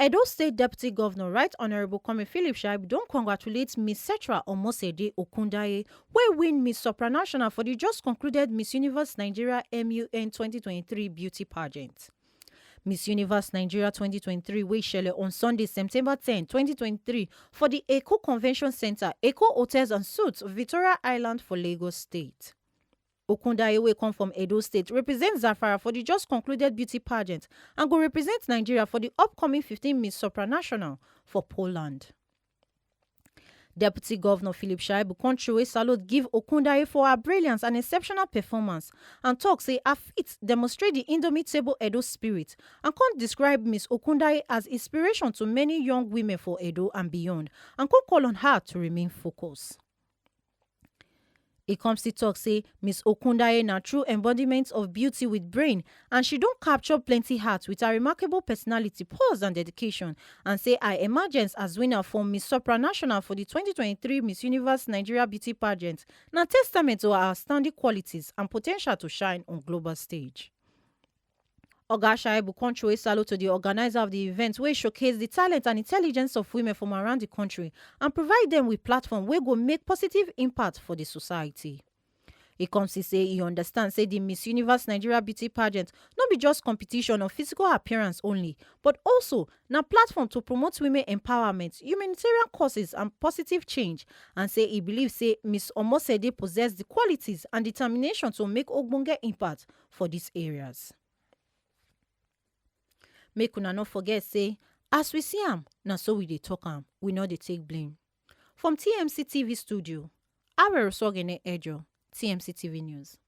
Edo State Deputy Governor Right Honorable Kwame Philip Shaibu don congratulate Miss Okundaye wey win Miss Supranational for the just concluded Miss Universe Nigeria MUN 2023 beauty pageant. Miss Universe Nigeria 2023 wey shele on Sunday, September 10, 2023 for the Eko Convention Center, Eko Hotels and Suites, Victoria Island for Lagos State. Okundaye wey come from Edo State represents Zafara for the just concluded beauty pageant and go represent Nigeria for the upcoming 15th Miss Supranational for Poland. Deputy Governor Philip Shaibu Controwe salute give Okundaye for her brilliance and exceptional performance and talk say her feat demonstrate the indomitable Edo spirit and can describe Miss Okundaye as inspiration to many young women for Edo and beyond and can call on her to remain focused. Ekomsi talk say Miss Okundaye na true embodiment of beauty with brain and she don't capture plenty hearts with her remarkable personality, pose and dedication and say her emergence as winner for Miss Supranational for the 2023 Miss Universe Nigeria beauty pageant na testament to her outstanding qualities and potential to shine on global stage. Oga Shaibu Controwe salute to the organizer of the event wey showcase the talent and intelligence of women from around the country and provide them with platform wey go make positive impact for the society. Ekomsi say he understands say the Miss Universe Nigeria beauty pageant not be just competition of physical appearance only, but also na platform to promote women empowerment, humanitarian causes and positive change and say he believes say Miss Omosede possess the qualities and determination to make ogbonge impact for these areas. Make una not forget say, as we see am, na so we dey talk am, we no dey take blame. From TMC TV studio, Awero Sogene Ejo, TMC TV News.